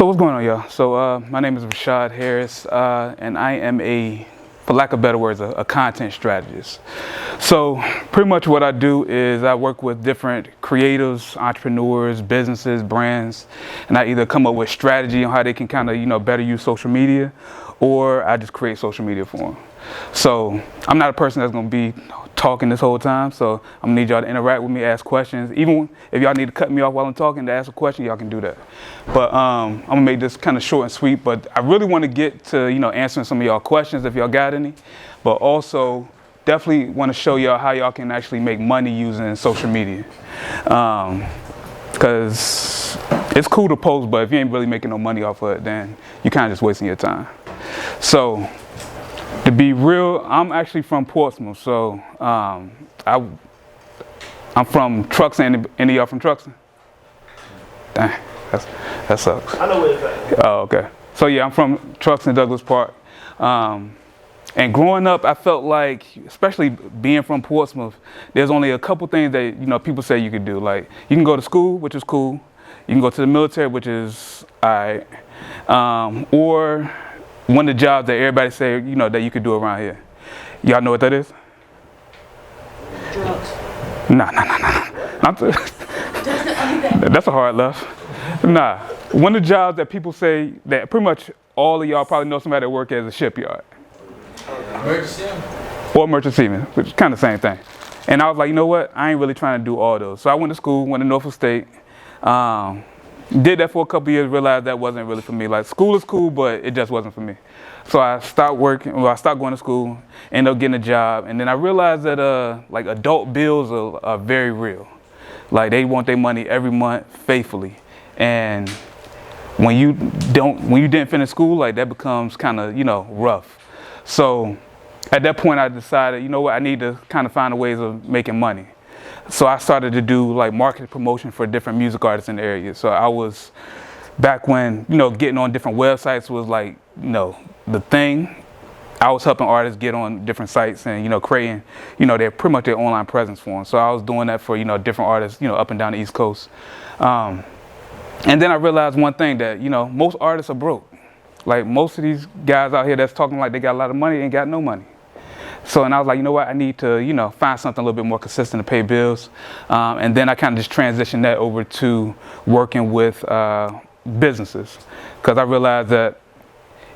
So what's going on, y'all? So my name is Rashad Harris, and I am for lack of better words, a content strategist. So pretty much what I do is I work with different creatives, entrepreneurs, businesses, brands, and I either come up with strategy on how they can kind of, better use social media, or I just create social media for them. So I'm not a person that's going to be talking this whole time, so I'm going to need y'all to interact with me, ask questions. Even if y'all need to cut me off while I'm talking to ask a question, y'all can do that. But I'm going to make this kind of short and sweet, but I really want to get to, answering some of y'all questions if y'all got any, but also definitely want to show y'all how y'all can actually make money using social media. Because it's cool to post, but if you ain't really making no money off of it, then you're kind of just wasting your time. So to be real, I'm actually from Portsmouth, so I'm from Truxton. Any of y'all from Truxton? Dang, that sucks. I know where it's at. Oh, okay. So yeah, I'm from Truxton, Douglas Park. And growing up, I felt like, especially being from Portsmouth, there's only a couple things that, people say you could do. Like, you can go to school, which is cool. You can go to the military, which is all right. Or one of the jobs that everybody say, that you could do around here. Y'all know what that is? Drugs. Nah. That's a hard left. Nah. One of the jobs that people say that pretty much all of y'all probably know somebody that work as a shipyard. Merchant seaman. Or merchant seaman, which is kind of the same thing. And I was like, you know what? I ain't really trying to do all those. So I went to school, went to Norfolk State. Did that for a couple years, realized that wasn't really for me. Like, school is cool, but it just wasn't for me. So I stopped going to school, ended up getting a job, and then I realized that like adult bills are very real. Like, they want their money every month faithfully. And when you didn't finish school, like, that becomes kind of, rough. So at that point I decided, I need to kind of find ways of making money. So I started to do like marketing promotion for different music artists in the area. So I was back when, getting on different websites was like, the thing. I was helping artists get on different sites and, creating, their pretty much their online presence for them. So I was doing that for, different artists, up and down the East Coast. And then I realized one thing that, most artists are broke. Like, most of these guys out here that's talking like they got a lot of money ain't got no money. So, and I was like, you know what, I need to, find something a little bit more consistent to pay bills. And then I kind of just transitioned that over to working with businesses. Because I realized that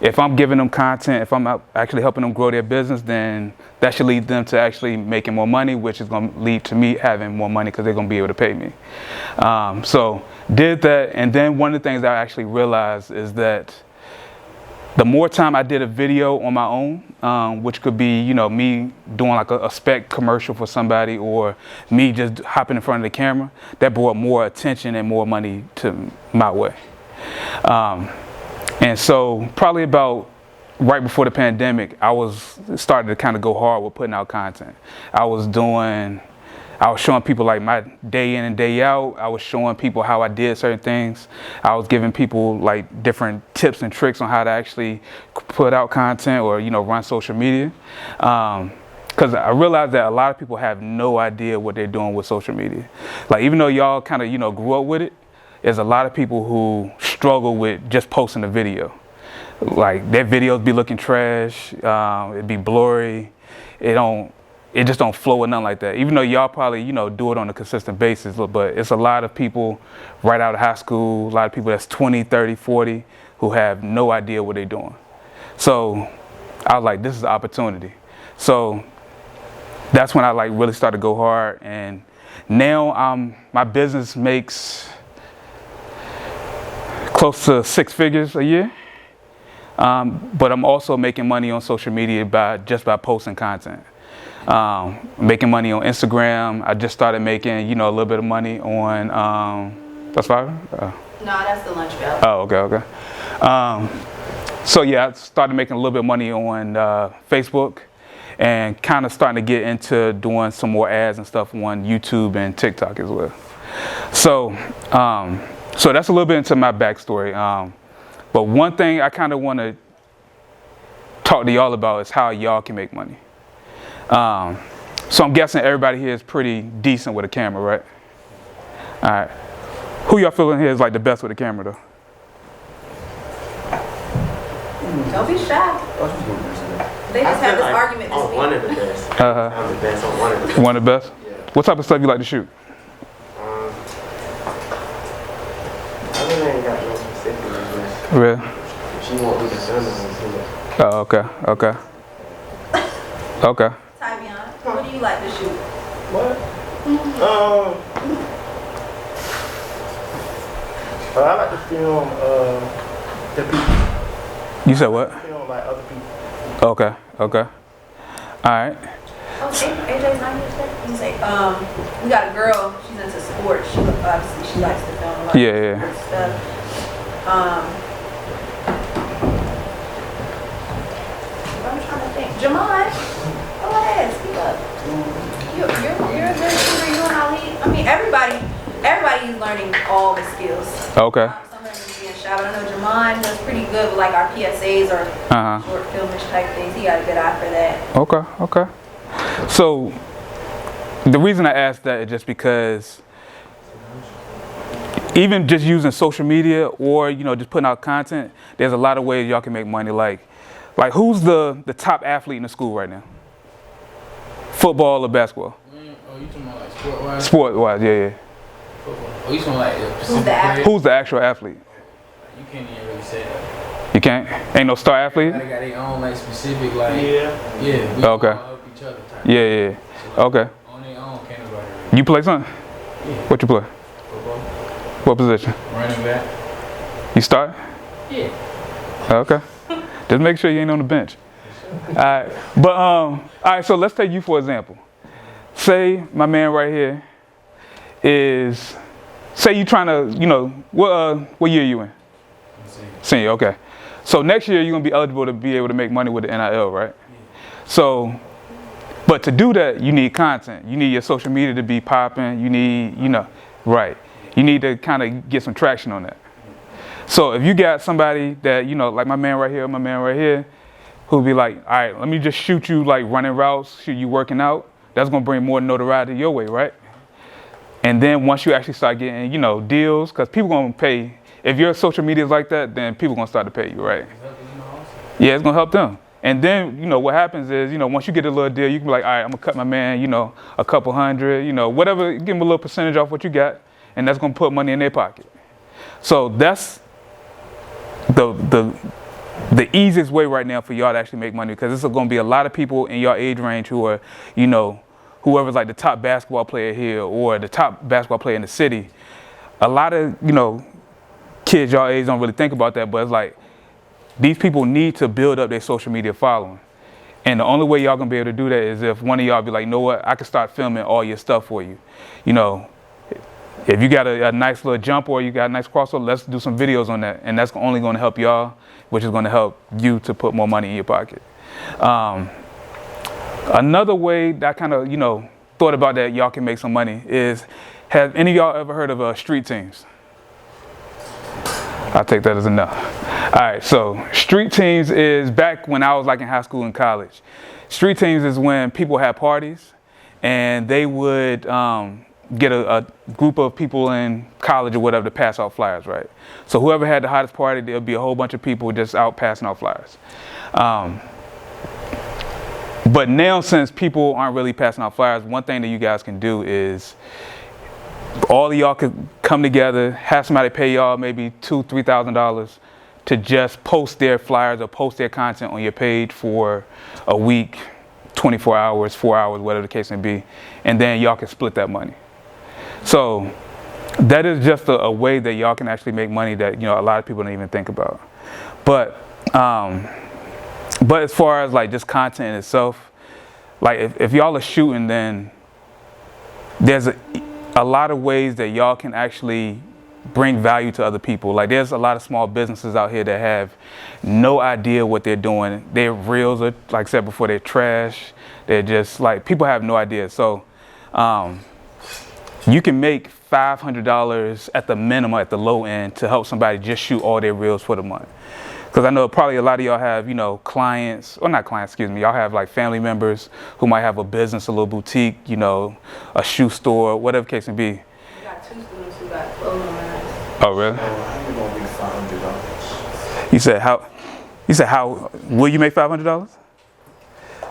if I'm giving them content, if I'm actually helping them grow their business, then that should lead them to actually making more money, which is going to lead to me having more money because they're going to be able to pay me. So did that. And then one of the things that I actually realized is that the more time I did a video on my own, which could be, me doing like a spec commercial for somebody or me just hopping in front of the camera, that brought more attention and more money to my way. And so probably about right before the pandemic, I was starting to kind of go hard with putting out content. I was showing people like my day in and day out. I was showing people how I did certain things. I was giving people like different tips and tricks on how to actually put out content or, run social media. Because I realized that a lot of people have no idea what they're doing with social media. Like, even though y'all kind of, grew up with it, there's a lot of people who struggle with just posting a video. Like, their videos be looking trash, it'd be blurry, it just don't flow or nothing like that. Even though y'all probably, do it on a consistent basis, but it's a lot of people right out of high school, a lot of people that's 20, 30, 40, who have no idea what they're doing. So I was like, this is the opportunity. So that's when I like really started to go hard. And now my business makes close to 6 figures a year. But I'm also making money on social media just by posting content. Making money on Instagram. I just started making, a little bit of money on, that's fine? No, that's the lunch bell. Oh, okay. So yeah, I started making a little bit of money on Facebook and kind of starting to get into doing some more ads and stuff on YouTube and TikTok as well. So, so that's a little bit into my backstory. But one thing I kind of want to talk to y'all about is how y'all can make money. So I'm guessing everybody here is pretty decent with a camera, right? All right. Who y'all feeling here is like the best with a camera though? Don't be shy. They just had this argument this week. One of the best. Uh-huh. I'm the best. I'm one of the best. One of the best? Yeah. What type of stuff you like to shoot? I really ain't got no specific interest. Really? If she won't do the sun, I'll see it. Oh, okay, okay. Okay. Tavion, what do you like to shoot? What? I like to film the people. You said what? Film like other people. Okay, okay. Alright. Oh, AJ's not here today? You say, we got a girl, she's into sports. She obviously she likes to film a lot Yeah, of sports stuff. I'm trying to think. Jamon, go ahead, speak up. You're a good shooter. You know how he. I mean, everybody is learning all the skills. Okay. Some of them is being shy, but I know Jamon does pretty good with like our PSAs or short filmish type things. He got a good eye for that. Okay, okay. So the reason I asked that is just because even just using social media or just putting out content, there's a lot of ways y'all can make money. Like who's the top athlete in the school right now? Football or basketball? Oh, you talking about like sport-wise? Sport-wise, yeah. Football. Oh, you talking like the Who's specific the athlete? player? Who's the actual athlete? You can't even really say that. You can't? Ain't no star athlete? They got their own like specific like. Yeah. Yeah. We Okay. all help each other type. Yeah. Okay. On their own, can't nobody really. You play something? Yeah. What you play? Football. What position? Running back. You start? Yeah. Okay. Just make sure you ain't on the bench. Alright. But alright, so let's take you for example. Say my man right here is, say you trying to, what year you in? Senior, okay. So next year you're gonna be eligible to be able to make money with the NIL, right? So, but to do that, you need content. You need your social media to be popping. You need, right. You need to kind of get some traction on that. So if you got somebody that, like my man right here, who'll be like, all right, let me just shoot you like running routes, shoot you working out. That's gonna bring more notoriety your way, right? And then once you actually start getting, deals, because people gonna pay. If your social media is like that, then people gonna start to pay you, right? Yeah, it's gonna help them. And then, what happens is, once you get a little deal, you can be like, all right, I'm gonna cut my man, a couple hundred, whatever, give them a little percentage off what you got, and that's gonna put money in their pocket. So that's the easiest way right now for y'all to actually make money, because this is gonna be a lot of people in your age range who are, whoever's like the top basketball player here or the top basketball player in the city. A lot of, kids y'all age don't really think about that, but it's like these people need to build up their social media following. And the only way y'all gonna be able to do that is if one of y'all be like, you know what, I can start filming all your stuff for you. If you got a nice little jump or you got a nice crossover, let's do some videos on that. And that's only gonna help y'all, which is gonna help you to put more money in your pocket. Another way that I kind of, thought about that y'all can make some money is, have any of y'all ever heard of street teams? I'll take that as enough. All right, so street teams is back when I was like in high school and college. Street teams is when people had parties and they would get a group of people in college or whatever to pass out flyers, right? So whoever had the hottest party, there'll be a whole bunch of people just out passing out flyers. But now, since people aren't really passing out flyers, one thing that you guys can do is all of y'all could come together, have somebody pay y'all maybe $2,000, $3,000 to just post their flyers or post their content on your page for a week, 24 hours, 4 hours, whatever the case may be, and then y'all can split that money. So that is just a way that y'all can actually make money that a lot of people don't even think about. But as far as like just content in itself, like if y'all are shooting, then there's a lot of ways that y'all can actually bring value to other people. Like there's a lot of small businesses out here that have no idea what they're doing. Their reels are, like I said before, they're trash. They're just like, people have no idea. So you can make $500 at the minimum, at the low end, to help somebody just shoot all their reels for the month. Because I know probably a lot of y'all have, clients, or not clients, excuse me, y'all have like family members who might have a business, a little boutique, a shoe store, whatever the case may be. We got 2 students who got clothing lines. Oh, really? How you gonna be $500? You said how? You said, how will you make $500?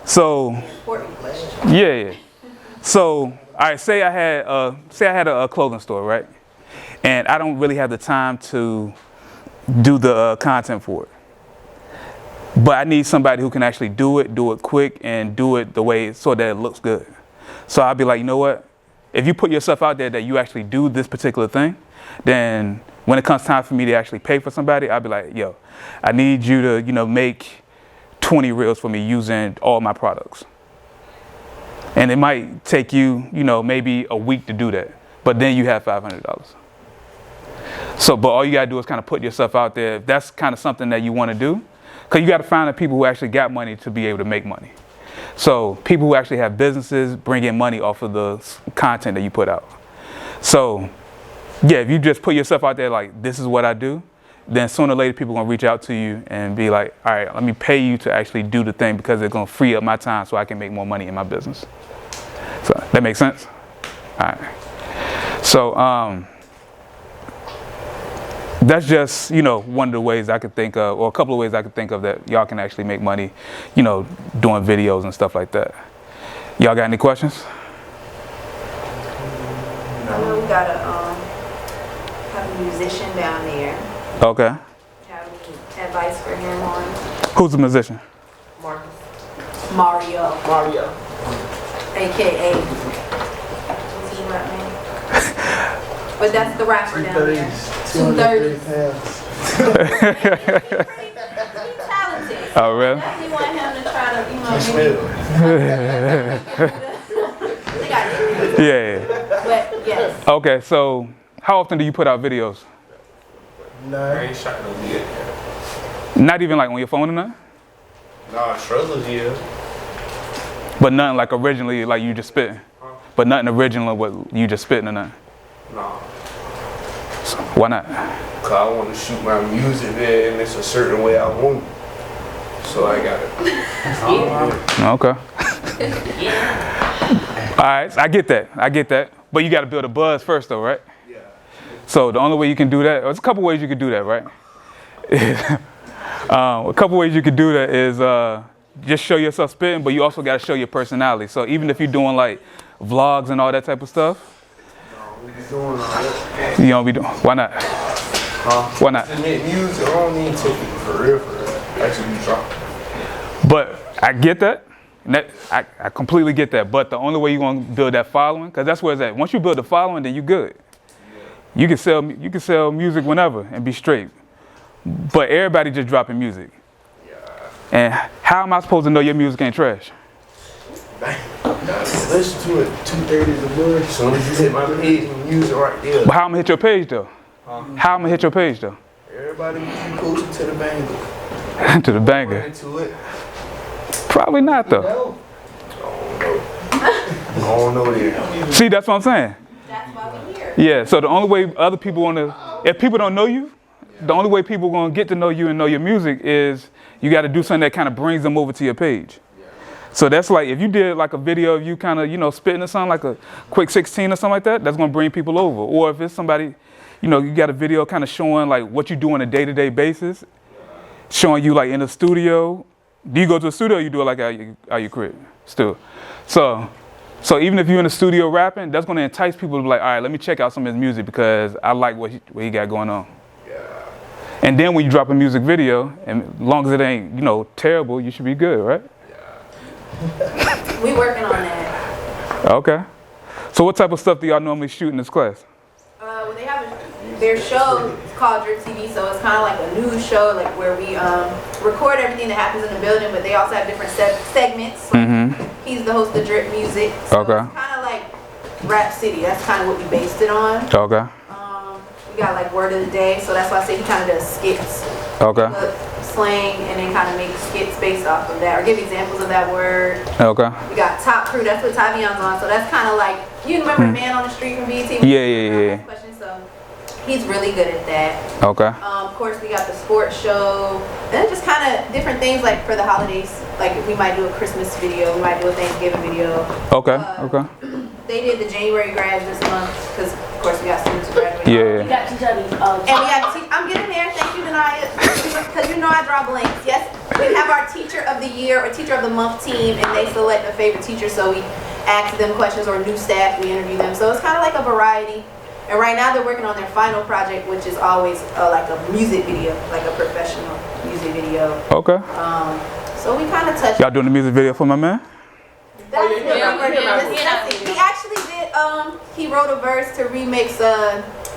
So, Important question. yeah. So, all right, say I had a clothing store, right? And I don't really have the time to do the content for it. But I need somebody who can actually do it quick, and do it the way so that it looks good. So I'll be like, you know what? If you put yourself out there that you actually do this particular thing, then when it comes time for me to actually pay for somebody, I'll be like, yo, I need you to, make 20 reels for me using all my products. And it might take you, maybe a week to do that. But then you have $500. So, but all you gotta do is kind of put yourself out there. If that's kind of something that you want to do, because you got to find the people who actually got money to be able to make money. So people who actually have businesses bring in money off of the content that you put out. So yeah, if you just put yourself out there like, this is what I do, then sooner or later people are going to reach out to you and be like, all right, let me pay you to actually do the thing, because it's going to free up my time so I can make more money in my business. So that makes sense? All right. So that's just, one of the ways I could think of, or a couple of ways I could think of that y'all can actually make money, doing videos and stuff like that. Y'all got any questions? I know we got have a musician down there. Okay. Have any advice for him on Who's the musician? Marcus. Mario, Mario. aka what's his rap name? But that's the rapper down there. 230 pounds. He's talented. Oh, really? Definitely want him to try to, they got it. Yeah. But yes. Okay, so how often do you put out videos? I ain't shot no yet. Not even like on your phone or nothing? Nah, struggles, yeah. But nothing like originally, like you just spitting? But nothing original what you just spitting or nothing? Nah. So why not? Cause I want to shoot my music there, and it's a certain way I want it. So I got it. Okay. All right, I get that. But you got to build a buzz first though, right? Yeah. So the only way you can do that, there's a couple ways you can do that, right? A couple ways you could do that is just show yourself spitting, but you also got to show your personality. So even if you're doing like vlogs and all that type of stuff, We be doing all that. you don't be doing. Why not? Why not? To make music, I don't need to take it for real. Actually, be dropping. But I get that. I completely get that. But the only way you're gonna build that following, because that's where it's at. Once you build the following, then you're good. You can sell music whenever and be straight. But everybody just dropping music. And how am I supposed to know your music ain't trash? Listen to it 2:30 in the morning. As soon as you hit my page, and music right there. But how I'm gonna hit your page though? How I'm gonna hit your page though? Everybody be closer to the banger. To the banger. Into it. Probably not though. I don't know that. See, that's what I'm saying. That's why we're here. Yeah, so the only way other people if people don't know you, the only way people gonna get to know you and know your music is you gotta do something that kind of brings them over to your page. So that's like, if you did like a video of you kind of, spitting or something, like a quick 16 or something like that, that's gonna bring people over. Or if it's somebody, you got a video kind of showing like what you do on a day-to-day basis, showing you like in the studio. Do you go to the studio or you do it like out your crib still? So even if you're in the studio rapping, that's gonna entice people to be like, all right, let me check out some of his music because I like what he got going on. And then when you drop a music video, and as long as it ain't, terrible, you should be good, right? We working on that. Okay. So what type of stuff do y'all normally shoot in this class? Well, they have their show called Drip TV, so it's kind of like a news show, like where we record everything that happens in the building, but they also have different segments. He's the host of Drip Music. So Okay. It's kind of like Rap City. That's kind of what we based it on. Okay. We got like Word of the Day, so that's why I say he kind of does skits. Okay. Slang, and then kind of make skits based off of that, or give examples of that word. Okay. We got Top Crew, that's what Tavion's on, so that's kind of like, you remember Man on the Street from BET? Yeah. Question, so he's really good at that. Okay. Of course, we got the sports show, and then just kind of different things like for the holidays. Like we might do a Christmas video, we might do a Thanksgiving video. Okay. Okay. They did the January grads this month, because of course we got students who graduated. Yeah. And we got I'm getting there, thank you, Denaya. Because you know I draw blanks. Yes, we have our teacher of the year or teacher of the month team, and they select a favorite teacher. So we ask them questions, or new staff, we interview them. So it's kind of like a variety. And right now they're working on their final project, which is always like a music video, like a professional music video. Okay. So we kind of touch. Y'all doing the music video for my man? He actually did. He wrote a verse to remix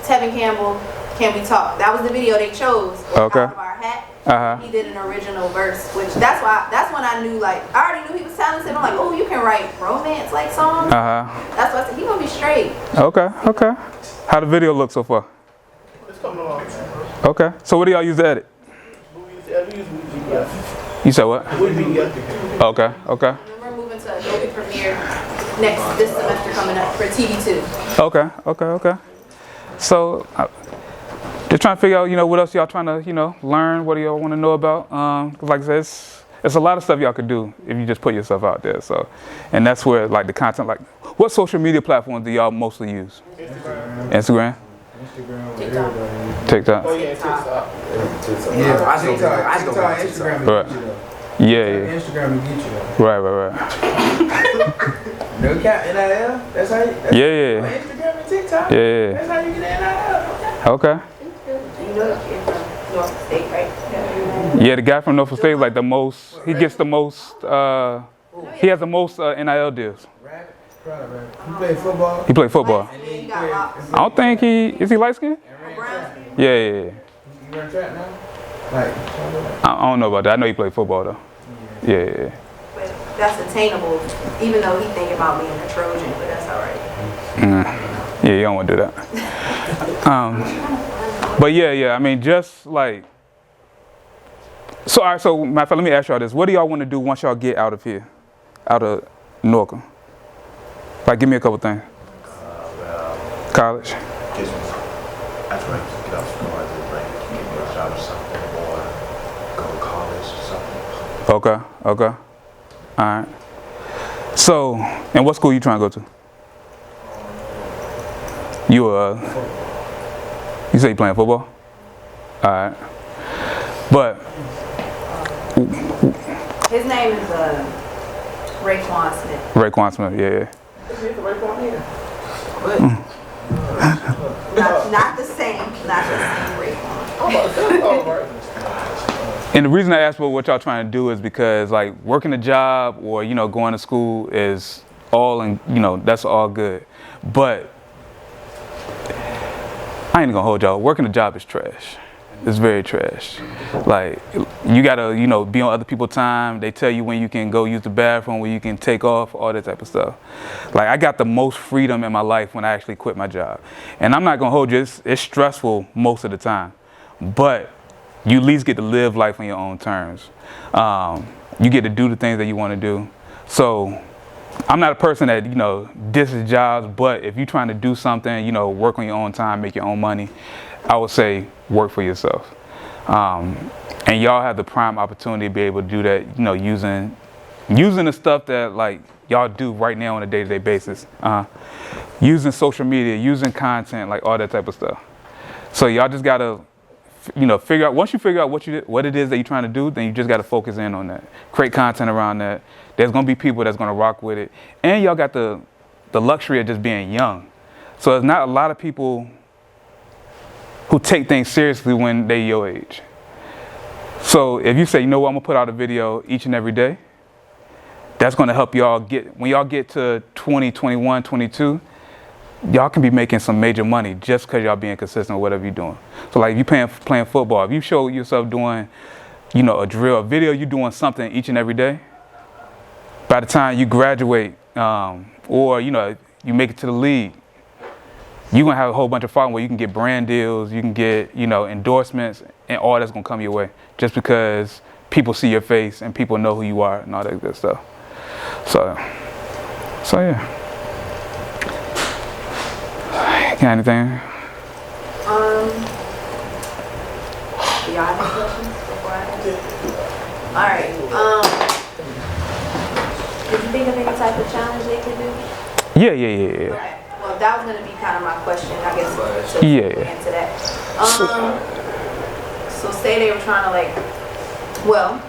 Tevin Campbell, "Can We Talk." That was the video they chose. Okay. Out of our hat. He did an original verse, which that's when I knew, like, I already knew he was talented. I'm like, oh, you can write romance like songs. That's why I said he gonna be straight. Okay. How the video look so far? It's coming along. Okay. So what do y'all use to edit? You said what? Okay. And we're moving to Adobe Premiere this semester coming up for TV2. Okay. So, just trying to figure out, what else y'all trying to, learn. What do y'all want to know about? 'Cause like I said, it's a lot of stuff y'all could do if you just put yourself out there. So, and that's where like the content, like, what social media platforms do y'all mostly use? Instagram. TikTok. Oh yeah, TikTok. Yeah, I TikTok, Instagram. Right. Yeah. Instagram will get you though. Right. No cap, NIL. That's how you. Yeah. Instagram and TikTok. Yeah. That's how you get NIL. Okay. You know the kid from North State, right? Yeah, the guy from Norfolk State, like the most. He gets the most. He has the most NIL deals. He played football. He played football. And then he got locked. I don't think is he light skinned? Yeah. You run track now? Like, I don't know about that. I know he played football though. Yeah. But that's attainable, even though he thinking about being a Trojan, but that's all right. Yeah, you don't want to do that. But yeah. I mean, just like. So all right. So matter of fact, let me ask y'all this: what do y'all want to do once y'all get out of here, out of Norcom? Like, give me a couple things. College. Just that's right. Get out of school. I just like get me a job or something, or go to college or something. Okay. All right. So, and what school you trying to go to? You say you playing football? All right. But His name is Raekwon Smith. Raekwon Smith, yeah. Not the same Raekwon. And the reason I asked about what y'all trying to do is because, like, working a job or, going to school is all, and that's all good. But I ain't gonna hold y'all. Working a job is trash. It's very trash. Like, you gotta, be on other people's time. They tell you when you can go use the bathroom, when you can take off, all that type of stuff. Like, I got the most freedom in my life when I actually quit my job. And I'm not gonna hold you, it's stressful most of the time. But you at least get to live life on your own terms. You get to do the things that you wanna do. So, I'm not a person that, disses jobs, but if you're trying to do something, work on your own time, make your own money, I would say work for yourself. And y'all have the prime opportunity to be able to do that, using the stuff that, like, y'all do right now on a day-to-day basis. Using social media, using content, like all that type of stuff. So y'all just gotta, figure out, once you figure out what it is that you're trying to do, then you just gotta focus in on that. Create content around that. There's gonna be people that's gonna rock with it. And y'all got the luxury of just being young. So there's not a lot of people who take things seriously when they your age. So if you say, I'm gonna put out a video each and every day, that's gonna help y'all when y'all get to 20, 21, 22, y'all can be making some major money just because y'all being consistent with whatever you're doing. So like if you playing football, if you show yourself doing, a drill, a video, you doing something each and every day, by the time you graduate, or you make it to the league, you're gonna have a whole bunch of following where you can get brand deals, you can get, endorsements, and all that's gonna come your way just because people see your face and people know who you are and all that good stuff. So yeah. Got anything? Do y'all have any questions before I answer? All right. Did you think of any type of challenge they could do? Yeah. Okay. Well, that was going to be kind of my question, I guess. So Yeah. answer that. So say they were trying to, like, Well,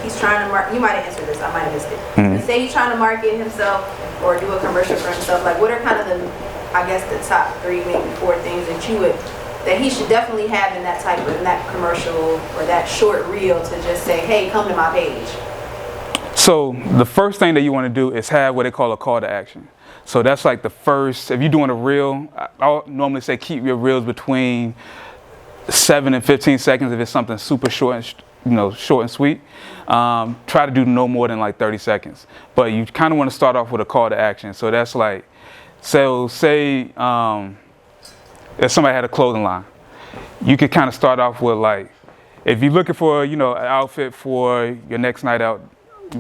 he's trying to market. You might have answered this. I might have missed it. Mhm. You say he's trying to market himself or do a commercial for himself. Like, what are kind of the, I guess, the top 3, maybe 4 things that he should definitely have in that commercial or that short reel to just say, hey, come to my page? So the first thing that you want to do is have what they call a call to action. So that's like the first, if you're doing a reel, I'll normally say keep your reels between 7 and 15 seconds if it's something super short and, short and sweet. Try to do no more than like 30 seconds. But you kind of want to start off with a call to action. So that's like, so say if somebody had a clothing line, you could kind of start off with like, if you're looking for, an outfit for your next night out,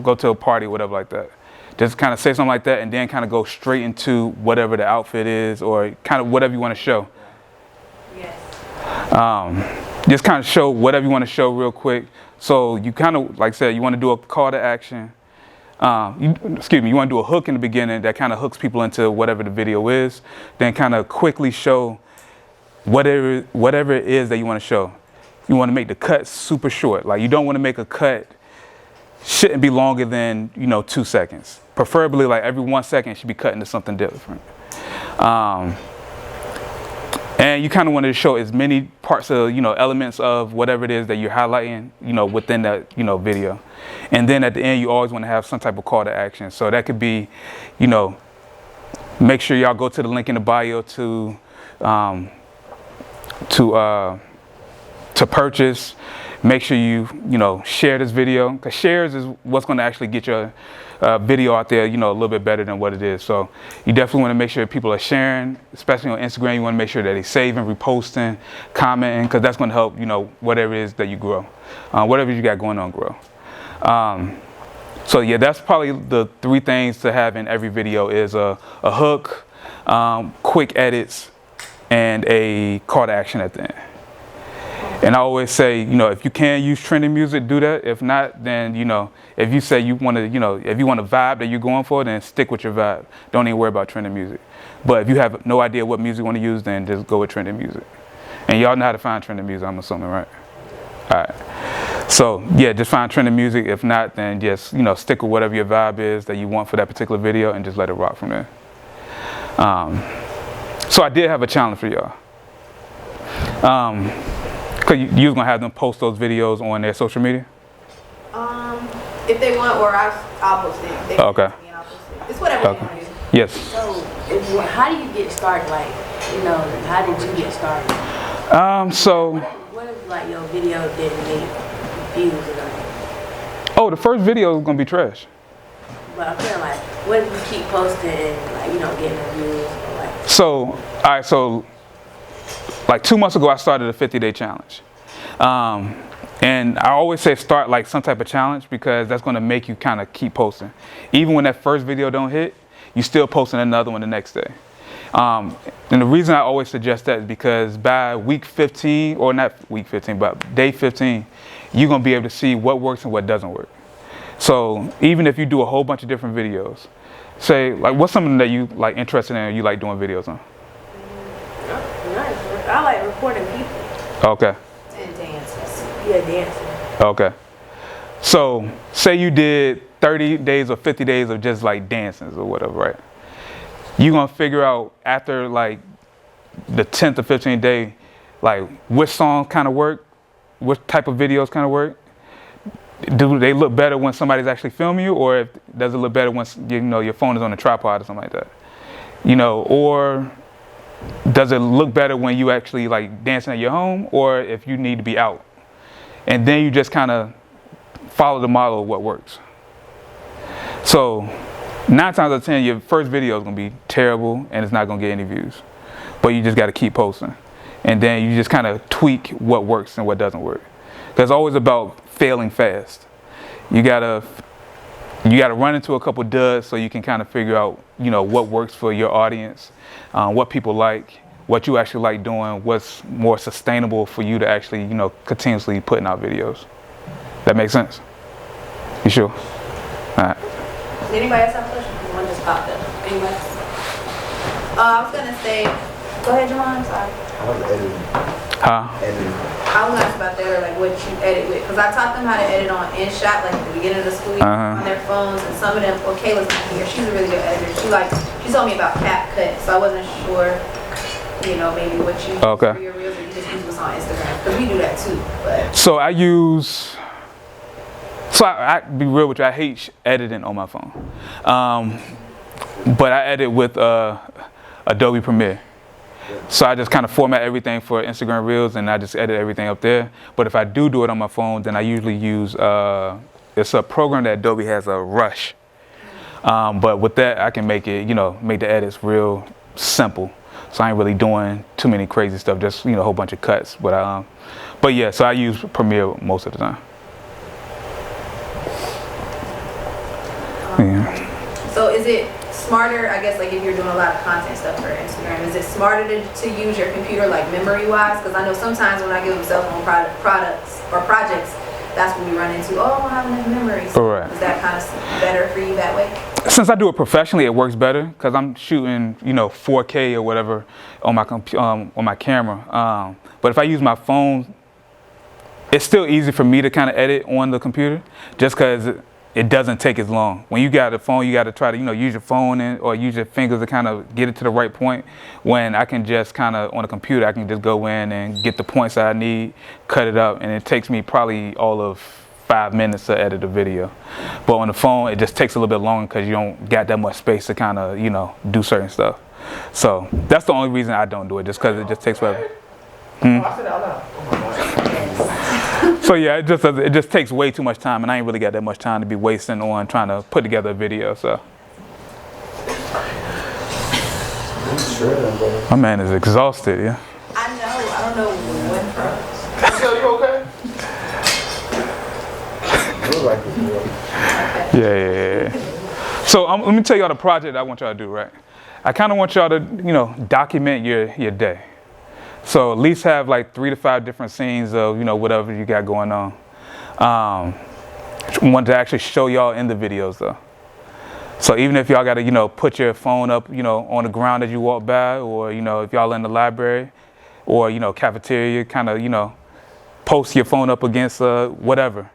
go to a party, whatever like that. Just kind of say something like that and then kind of go straight into whatever the outfit is or kind of whatever you want to show. Yes. Just kind of show whatever you want to show real quick. So you kind of, like I said, you want to do a call to action. You want to do a hook in the beginning that kind of hooks people into whatever the video is. Then kind of quickly show whatever it is that you want to show. You want to make the cut super short. Like you don't want to make a cut, shouldn't be longer than, 2 seconds. Preferably like every 1 second should be cut into something different. And you kind of want to show as many parts of, elements of whatever it is that you're highlighting, within that, video. And then at the end, you always want to have some type of call to action. So that could be, make sure y'all go to the link in the bio to purchase. Make sure you share this video, because shares is what's going to actually get your video out there, a little bit better than what it is. So you definitely want to make sure people are sharing, especially on Instagram. You want to make sure that they saving, reposting, commenting, because that's going to help, whatever it is that you grow, whatever you got going on, grow. So yeah, that's probably the 3 things to have in every video is a hook, quick edits, and a call to action at the end. And I always say, if you can use trending music, do that. If not, then, if you say you want to, if you want a vibe that you're going for, then stick with your vibe. Don't even worry about trending music. But if you have no idea what music you want to use, then just go with trending music. And y'all know how to find trending music, I'm assuming, right? All right. So, yeah, just find trending music. If not, then just, stick with whatever your vibe is that you want for that particular video and just let it rock from there. So I did have a challenge for y'all. Because you was going to have them post those videos on their social media? If they want, or I'll post it. They Okay. post me and I'll post it. It's whatever they want to do. Yes. So, how do you get started? Like, how did you get started? What if like your video didn't make views or nothing? The first video is going to be trash. But I'm feeling like, what if you keep posting and like, getting the views or like? So, all right, so like 2 months ago, I started a 50-day challenge. And I always say start like some type of challenge because that's going to make you kind of keep posting. Even when that first video don't hit, you still posting another one the next day. And the reason I always suggest that is because by week 15, or not week 15, but day 15, you're going to be able to see what works and what doesn't work. So even if you do a whole bunch of different videos, say like what's something that you like interested in or you like doing videos on? I like recording people. Okay. And dances. Yeah, dancing. Okay. So say you did 30 days or 50 days of just like dances or whatever, right? You're going to figure out after like the 10th or 15th day, like which songs kind of work, what type of videos kind of work. Do they look better when somebody's actually filming you, or does it look better when your phone is on a tripod or something like that? Or does it look better when you actually like dancing at your home, or if you need to be out? And then you just kind of follow the model of what works. So 9 times out of 10, your first video is going to be terrible and it's not going to get any views. But you just got to keep posting. And then you just kind of tweak what works and what doesn't work. Because it's always about failing fast. You gotta run into a couple duds so you can kind of figure out, what works for your audience, what people like, what you actually like doing, what's more sustainable for you to actually, continuously putting out videos. That makes sense? You sure? All right. Does anybody else have a question? Because one just popped up. Anybody? I was gonna say, go ahead, Jamal. I'm sorry. How's editing? Huh? Editing. I was asked about that, or like what you edit with, because I taught them how to edit on InShot, like at the beginning of the school year, on their phones, and some of them, well, Kayla's not here, she's a really good editor. She told me about CapCut, so I wasn't sure, you know, maybe what you use for your reels, or you just use what's on Instagram, because we do that too. But So I use. So I be real with you, I hate editing on my phone, but I edit with Adobe Premiere. So I just kind of format everything for Instagram Reels, and I just edit everything up there. But if I do it on my phone, then I usually use, it's a program that Adobe has, a Rush. But with that, I can make it, you know, make the edits real simple. So I ain't really doing too many crazy stuff, just, you know, a whole bunch of cuts. But yeah, so I use Premiere most of the time. Yeah. so is it smarter, I guess, like if you're doing a lot of content stuff for Instagram, is it smarter to use your computer like memory-wise? Because I know sometimes when I give them cell phone products or projects, that's when we run into, oh, I don't have enough memory. So Right. is that kind of better for you that way? Since I do it professionally, it works better because I'm shooting, you know, 4K or whatever on my camera. But if I use my phone, it's still easy for me to kind of edit on the computer, just because it doesn't take as long. When you got a phone, you got to try to, you know, use your phone or use your fingers to kind of get it to the right point. When I can just kind of, on the computer, I can just go in and get the points that I need, cut it up, and it takes me probably all of 5 minutes to edit a video. But on the phone, it just takes a little bit longer because you don't got that much space to kind of, you know, do certain stuff. So that's the only reason I don't do it, just because it just takes forever. I said it out loud. Oh my gosh. So yeah, it just takes way too much time, and I ain't really got that much time to be wasting on trying to put together a video. So my man is exhausted. Yeah. I know. I don't know when from. So you okay? Yeah. So let me tell y'all the project I want y'all to do, right? I kind of want y'all to, you know, document your day. So at least have like 3 to 5 different scenes of, you know, whatever you got going on. Want to actually show y'all in the videos though. So even if y'all got to, you know, put your phone up, you know, on the ground as you walk by, or, you know, if y'all in the library or, you know, cafeteria, kind of, you know, post your phone up against whatever.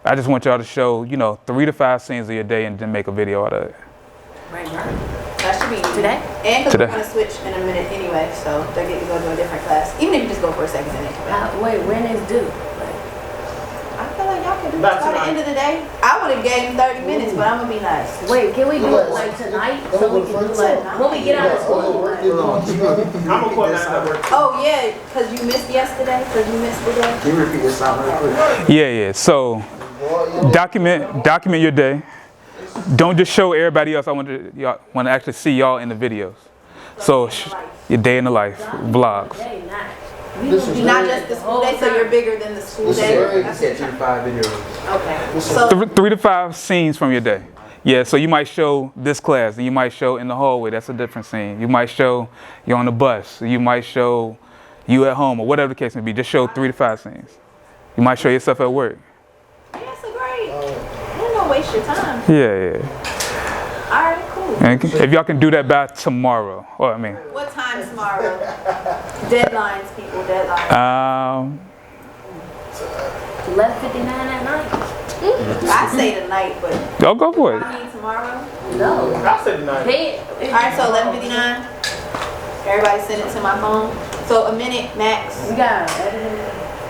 I just want y'all to show, you know, 3 to 5 scenes of your day and then make a video out of it. Right. That should be Today? And because Today. we're going to switch in a minute anyway, so they get to go to a different class. Even if you just go for a second and then come back. Wait, when is due? I feel like y'all can do Not this by the tonight. end of the day. I would have gave him 30 minutes, but I'm going to be nice. Wait, can we do it like tonight? So we can do like when we get out of school. I'm gonna call that at work. Oh, yeah, because you missed yesterday, because you missed the day. Can you repeat this out real quick? Yeah. So document your day. Don't just show everybody else. I want to actually see y'all in the videos. So your day in the life, vlogs. Not just the school day, so you're bigger than the school day. You said 2 to 5 videos. Okay. So 3 to 5 scenes from your day. Yeah, so you might show this class, and you might show in the hallway. That's a different scene. You might show you're on the bus. You might show you at home, or whatever the case may be. Just show 3 to 5 scenes. You might show yourself at work. that's a great. You don't waste your time. Yeah. All right, cool. And if y'all can do that by tomorrow, or I mean, What time tomorrow? Deadlines, people, deadlines. 11:59 at night. I say tonight, but y'all go for it. I mean tomorrow. No. I said tonight. All right, so 11:59. Everybody send it to my phone. So a minute max. We got editing.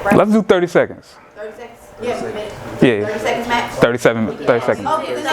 Right? Let's do 30 seconds. 30 seconds. Yeah, a minute. Yeah, 30 seconds max. 30 seconds. Oh, because